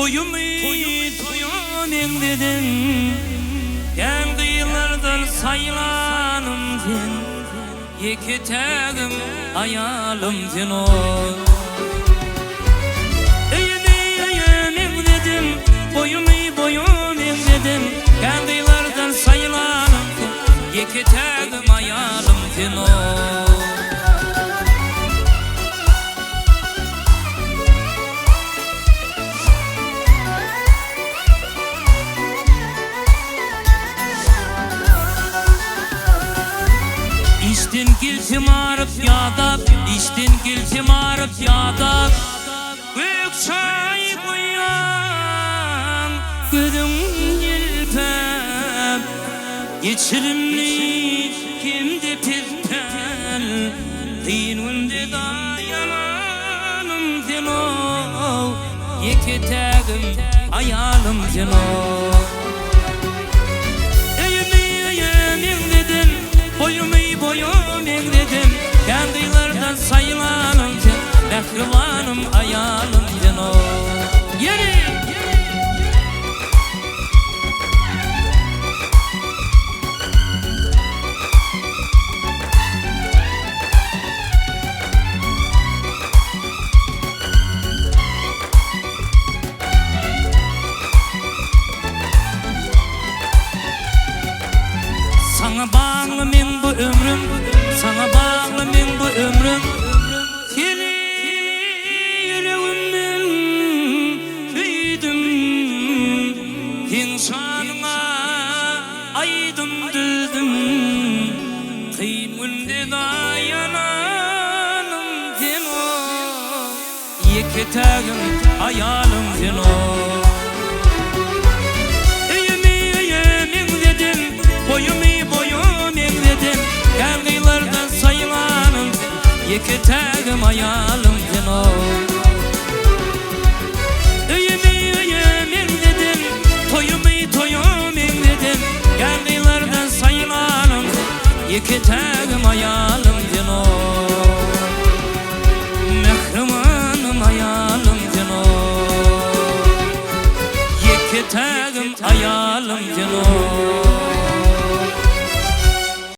Toyum dedim, kendi yıllardan sayılanım sen, iki tegim ayalım sen o. Öyüm dedim, boyum dedim, kendi yıllardan sayılanım sen, iki tegim ayalım sen o. İçtin kiltim arıp yadap, içtin kiltim arıp yadap, büyük çay koyan gözüm yelpem, geçirimli kimde pirtel, dinimde dayananım sen o, iki tegim ayalım sen o. Boyum dedim, kendi yıllardan sayılanım sen, mehribanım ayalım sen o. Yeri! Sana bağlı men bu ömrüm, sana bağlı men bu ömrüm, seni yüreğimden büyüdüm, insanına aydım düzdüm, kıyın günde dayananım sen o, iki tegim ayalım sen o. İki tegim ayalım sen o. Öyüm dedim, toyum dedim, kendi yıllardan sayılanım, iki tegim ayalım.